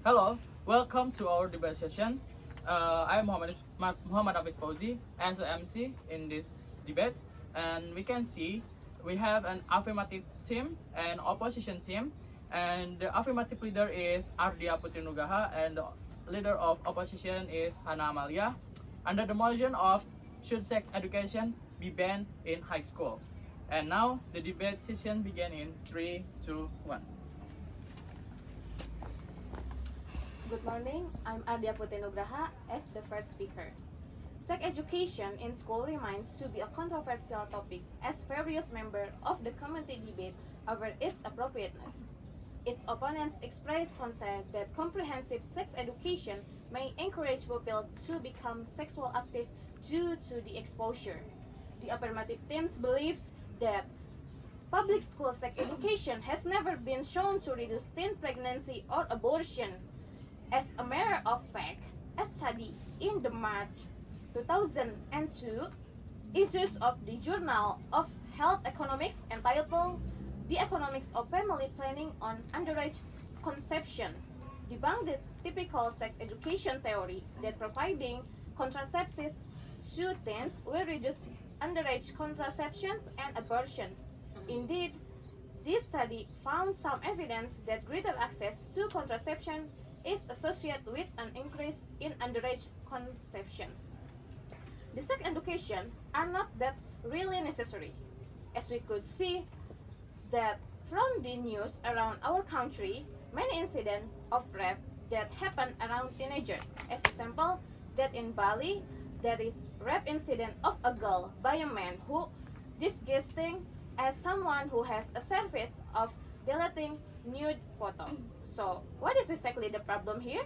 Hello, welcome to our debate session. I am Muhammad Hafiz Fauzi as a MC in this debate, and we can see we have an affirmative team and opposition team, and the affirmative leader is Ardia Putri Nugraha, and the leader of opposition is Hana Amalia. Under the motion of should sex education be banned in high school? And now the debate session begin in 3, 2, 1. Good morning, I'm Ardia Putri Nugraha as the first speaker. Sex education in school remains to be a controversial topic as various members of the community debate over its appropriateness. Its opponents express concern that comprehensive sex education may encourage pupils to become sexually active due to the exposure. The affirmative team believes that public school sex education has never been shown to reduce teen pregnancy or abortion. As a matter of fact, a study in the March 2002 issues of the Journal of Health Economics entitled The Economics of Family Planning on Underage Conception debunked the typical sex education theory that providing contraceptives to teens will reduce underage contraceptions and abortion. Indeed, this study found some evidence that greater access to contraception is associated with an increase in underage conceptions. The sex education are not that really necessary, as we could see that from the news around our country, many incidents of rape that happen around teenagers. As example, that in Bali, there is rape incident of a girl by a man who disguising as someone who has a service of deleting nude photo. So, what is exactly the problem here?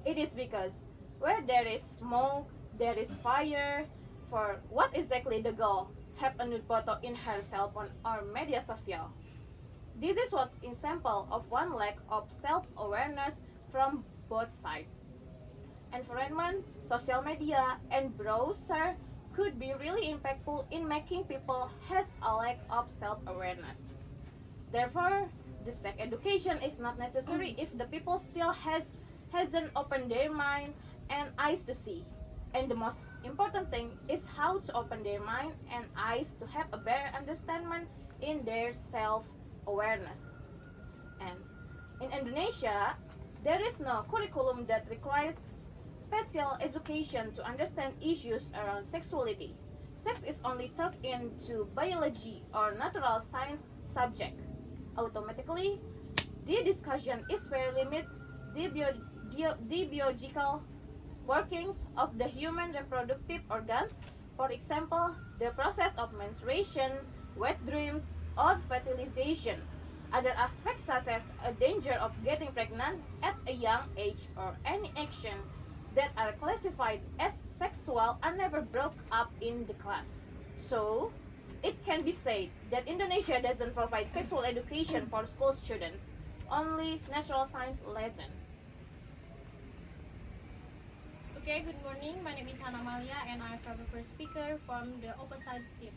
It is because where there is smoke, there is fire. For what exactly the girl have a nude photo in her cell phone or media social? This is what's example of one lack of self-awareness from both sides. Environment, social media, and browser could be really impactful in making people has a lack of self-awareness. Therefore, the sex education is not necessary if the people still hasn't opened their mind and eyes to see. And the most important thing is how to open their mind and eyes to have a better understanding in their self-awareness. And in Indonesia, there is no curriculum that requires special education to understand issues around sexuality. Sex is taught into biology or natural science subject. Automatically, the discussion is very limited the biological workings of the human reproductive organs, for example, the process of menstruation, wet dreams, or fertilization. Other aspects such as a danger of getting pregnant at a young age or any action that are classified as sexual are never brought up in the class. So, it can be said that Indonesia doesn't provide sexual education for school students, only natural science lesson. Okay, good morning. My name is Hana Amalia and I'm the first speaker from the opposite team.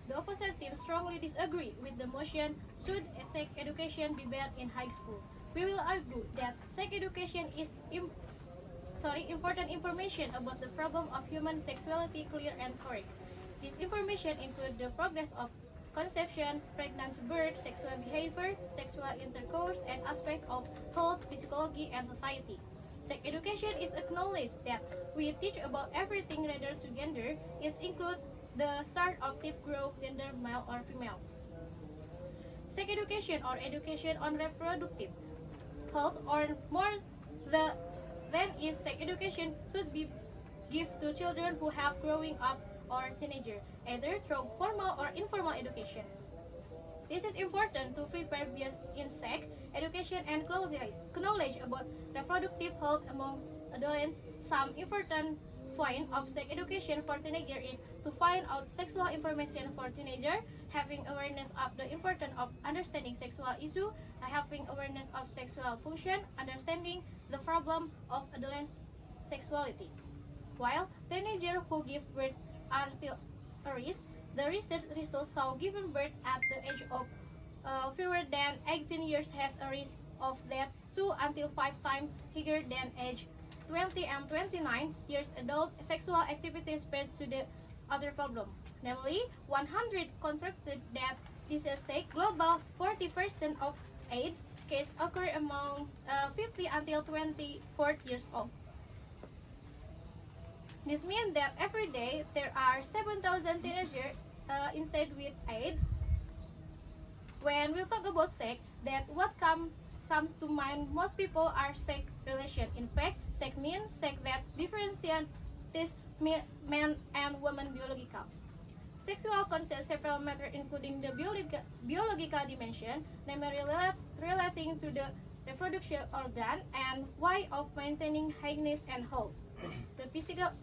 The opposite team strongly disagree with the motion should sex education be banned in high school. We will argue that sex education is important information about the problem of human sexuality clear and correct. This information includes the progress of conception, pregnancy, birth, sexual behavior, sexual intercourse, and aspects of health, physiology, and society. Sex education is acknowledged that we teach about everything rather to gender. It includes the start of deep growth, gender, male or female. Sex education or education on reproductive health or more than is sex education should be given to children who have growing up or teenager, either through formal or informal education. This is important to prepare bias in sex education and knowledge about reproductive health among adolescents. Some important point of sex education for teenager is to find out sexual information for teenager, having awareness of the importance of understanding sexual issue, having awareness of sexual function, understanding the problem of adolescent sexuality. While teenagers who give birth are still a risk, the research results show giving birth at the age of fewer than 18 years has a risk of that 2 until 5 times higher than age 20 and 29 years adult sexual activity spread to the other problem. Namely, 100 contracted that disease say global 40% of AIDS cases occur among 50 until 24 years old. This means that every day there are 7,000 teenagers inside with AIDS. When we talk about sex, that what comes to mind most people are sex relation. In fact, sex means sex that differentiates men and women biological. Sexual concerns several matters including the biological dimension, namely relating to the reproduction organ and way of maintaining hygiene and health. The physiological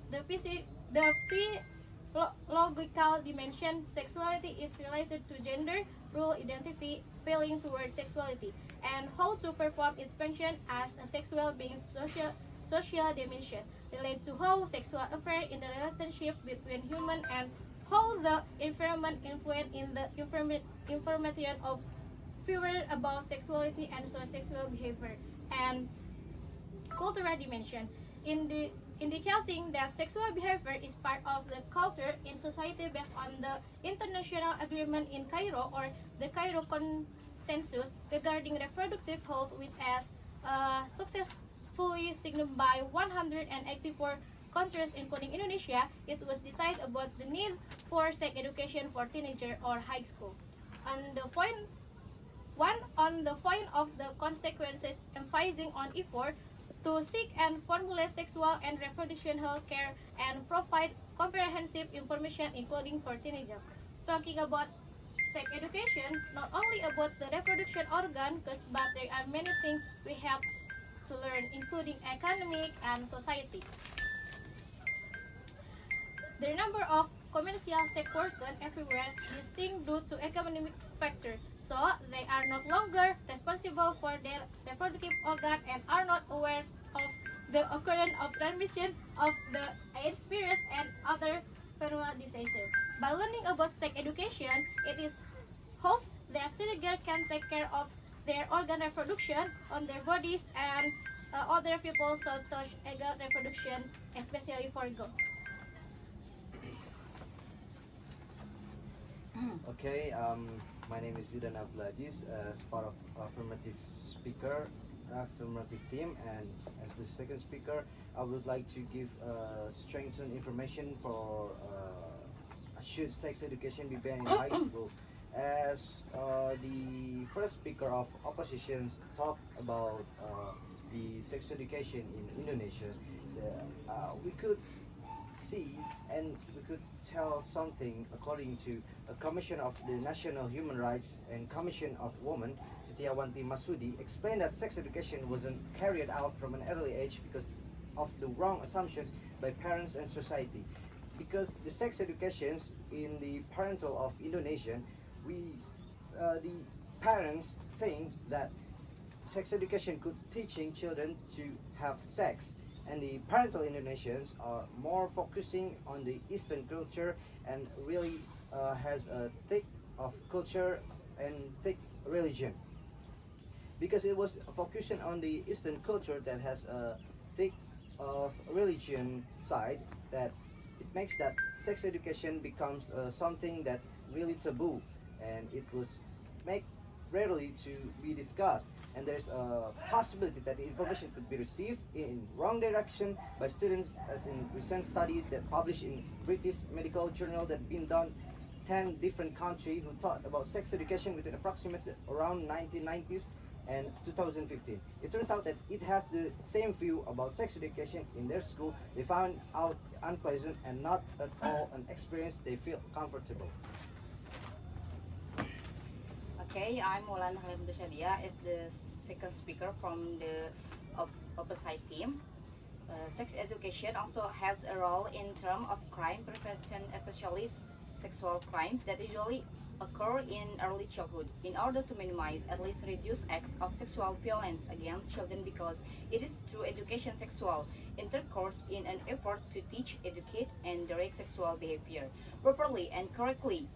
dimension, sexuality is related to gender, role identity, feeling towards sexuality, and how to perform its function as a sexual being. Social dimension relate to how sexual affair in the relationship between human and how the environment influence in the information of viewer about sexuality and sexual behavior. And cultural dimension indicating that sexual behavior is part of the culture in society based on the international agreement in Cairo or the Cairo Consensus regarding reproductive health, which has successfully signed by 184 countries including Indonesia. It was decided about the need for sex education for teenagers or high school. On the point of the consequences, emphasizing on effort to seek and formulate sexual and reproduction health care and provide comprehensive information including for teenagers. Talking about sex education, not only about the reproduction organ, but there are many things we have to learn, including economic and society. The number of commercial sex workers everywhere is distinct due to economic factors, so they are no longer responsible for their reproductive organ and are not aware of the occurrence of transmission of the AIDS virus and other venereal diseases. By learning about sex education, it is hoped that teenagers can take care of their organ reproduction on their bodies and other people should touch organ reproduction, especially for girls. Okay, my name is Zidan Abladis as part of affirmative team, and as the second speaker, I would like to give strengthened information for should sex education be banned in high school. As the first speaker of oppositions talked about the sex education in Indonesia, we could see and we could tell something according to a commission of the National Human Rights and Commission of Women, Setiawanti Masudi, explained that sex education wasn't carried out from an early age because of the wrong assumptions by parents and society. Because the sex educations in the parental of Indonesian, the parents think that sex education could teaching children to have sex, and the parental Indonesians are more focusing on the Eastern culture and really has a thick of culture and thick religion. Because it was focusing on the Eastern culture that has a thick of religion side, that it makes that sex education becomes something that really taboo, and it was make rarely to be discussed, and there's a possibility that the information could be received in wrong direction by students, as in recent study that published in British Medical Journal that been done 10 different countries who taught about sex education within approximately around 1990s and 2015. It turns out that it has the same view about sex education in their school. They found out unpleasant and not at all an experience they feel comfortable. Okay, I'm Maulana Halim Dushadia as the second speaker from the opposite team. Sex education also has a role in terms of crime prevention, especially sexual crimes that usually occur in early childhood, in order to minimize, at least reduce acts of sexual violence against children, because it is through education sexual intercourse in an effort to teach, educate, and direct sexual behavior properly and correctly.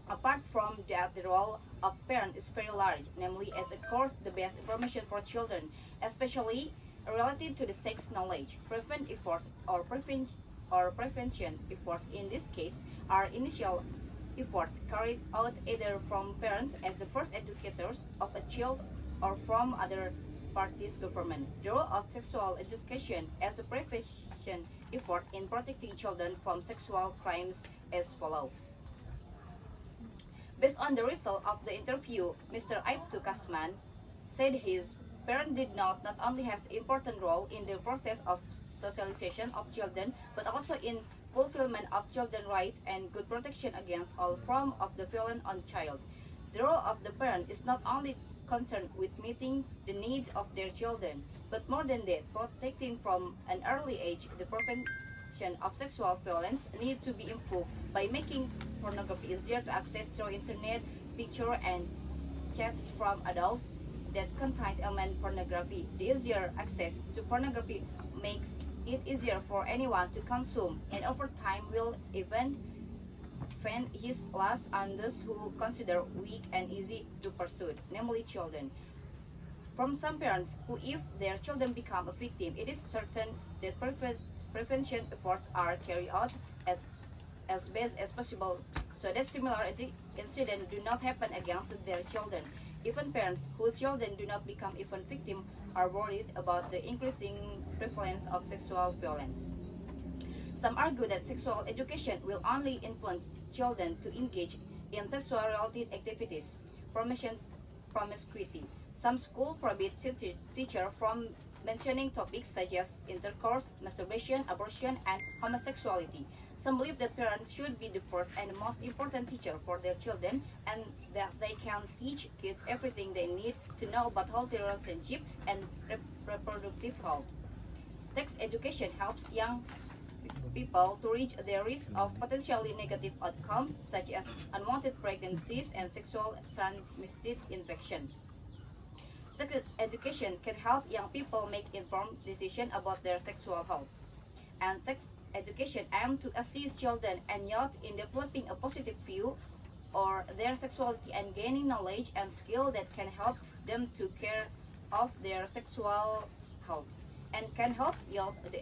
Apart from that, the role of parent is very large, namely as of course the best information for children, especially related to the sex knowledge. Prevent efforts or prevention efforts in this case are initial efforts carried out either from parents as the first educators of a child or from other parties government. The role of sexual education as a prevention effort in protecting children from sexual crimes as follows. Based on the result of the interview, Mr. Aibtu Kasman said his parent did not only has important role in the process of socialization of children, but also in fulfillment of children's rights and good protection against all form of the violence on child. The role of the parent is not only concerned with meeting the needs of their children, but more than that, protecting from an early age the prevention of sexual violence need to be improved by making pornography easier to access through internet, picture and chats from adults that contains element pornography. The easier access to pornography makes it easier for anyone to consume, and over time will even fan his lust on those who consider weak and easy to pursue, namely children. From some parents who, if their children become a victim, it is certain that prevention efforts are carried out as best as possible so that similar incidents do not happen again to their children. Even parents whose children do not become even victims are worried about the increasing prevalence of sexual violence. Some argue that sexual education will only influence children to engage in sexual-related activities, promiscuity. Some schools prohibit teachers from mentioning topics such as intercourse, masturbation, abortion, and homosexuality. Some believe that parents should be the first and most important teacher for their children, and that they can teach kids everything they need to know about healthy relationship and reproductive health. Sex education helps young people to reach their risk of potentially negative outcomes such as unwanted pregnancies and sexual transmitted infection. Sex education can help young people make informed decisions about their sexual health. And sex education aims to assist children and youth in developing a positive view or their sexuality and gaining knowledge and skill that can help them to care of their sexual health and can help youth to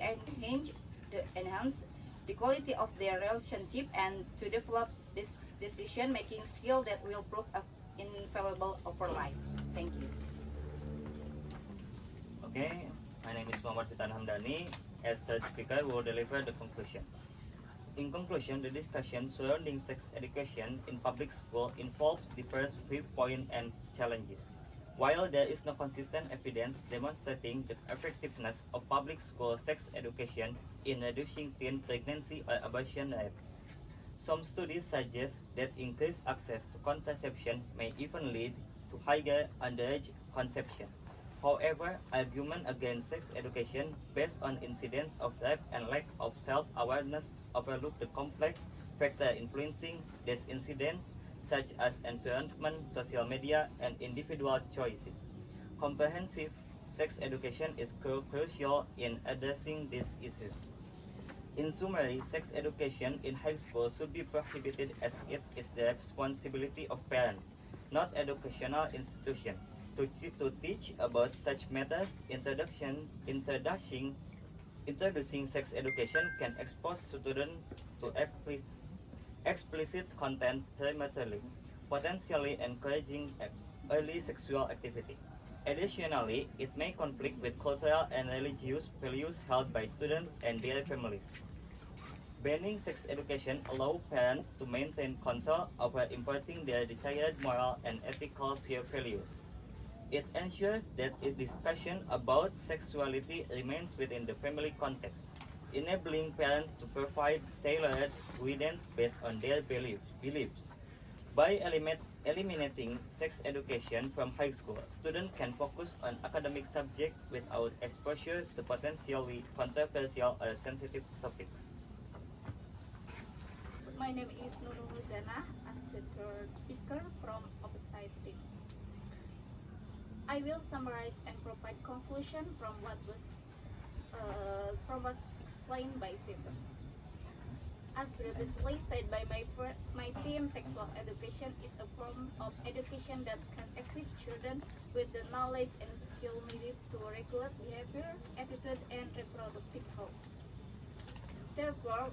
enhance the quality of their relationship and to develop this decision-making skill that will prove invaluable over life. Thank you. Okay, my name is Muhammad Fitan Hamdani. As third speaker, we will deliver the conclusion. In conclusion, the discussion surrounding sex education in public school involves diverse viewpoints and challenges. While there is no consistent evidence demonstrating the effectiveness of public school sex education in reducing teen pregnancy or abortion rates, some studies suggest that increased access to contraception may even lead to higher underage conception. However, argument against sex education based on incidents of rape and lack of self-awareness overlook the complex factors influencing these incidents, such as environment, social media, and individual choices. Comprehensive sex education is crucial in addressing these issues. In summary, sex education in high school should be prohibited as it is the responsibility of parents, not educational institutions, to teach about such matters. Introducing sex education can expose students to explicit content prematurely, potentially encouraging early sexual activity. Additionally, it may conflict with cultural and religious values held by students and their families. Banning sex education allows parents to maintain control over imparting their desired moral and ethical values. It ensures that a discussion about sexuality remains within the family context, enabling parents to provide tailored guidance based on their beliefs. By eliminating sex education from high school, students can focus on academic subjects without exposure to potentially controversial or sensitive topics. My name is Nurul Muzana, as the third speaker from opposite team. I will summarize and provide conclusion from what was explained by Jason. As previously said by my team, sexual education is a form of education that can equip children with the knowledge and skill needed to regulate behavior, attitude, and reproductive health. Therefore,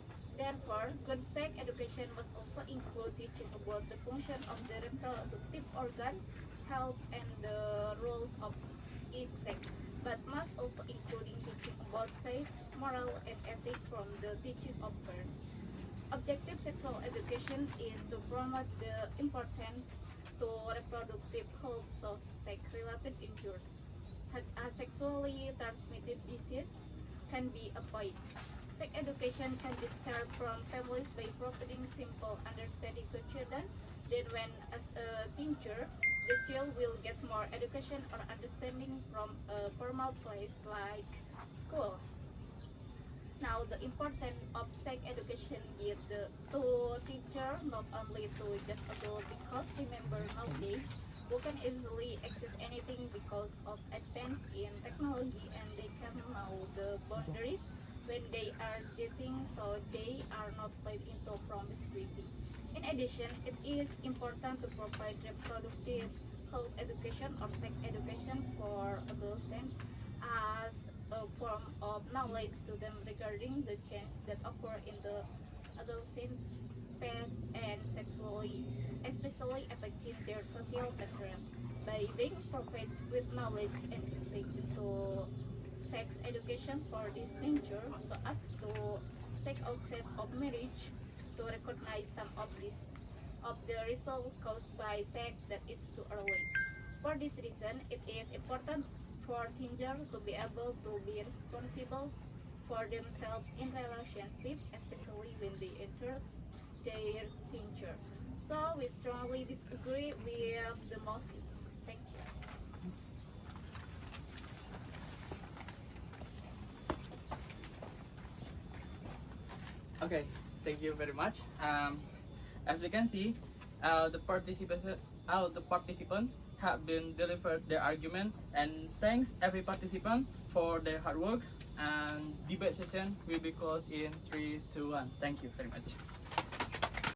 good sex education must also include teaching about the function of the reproductive organs, health, and the roles of each sex, but must also including teaching about faith, moral, and ethics from the teaching of parents. Objective sexual education is to promote the importance to reproductive health of sex-related injuries, such as sexually transmitted disease, can be avoided. Sex education can be started from families by providing simple understanding to children. Then when as a teacher, the child will get more education or understanding from a formal place like school. Now, the importance of sex education is to teacher not only to just adult, because remember nowadays who can easily access anything because of advance in technology, and they can know the boundaries when they are dating, so they are not played into promiscuity. In addition, it is important to provide reproductive health education or sex education for adolescents as a form of knowledge to them regarding the changes that occur in the adolescence phase and sexually, especially affecting their social pattern. By being provided with knowledge and insight into sex education for this nature, so as to seek outset of marriage, to recognize some of the result caused by sex that is too early. For this reason, it is important for teenagers to be able to be responsible for themselves in relationship, especially when they enter their teenager. So we strongly disagree with the motion. Thank you. Okay, thank you very much. As we can see, the participant have been delivered their argument, and thanks every participant for their hard work. And debate session will be closed in 3, 2, 1. Thank you very much.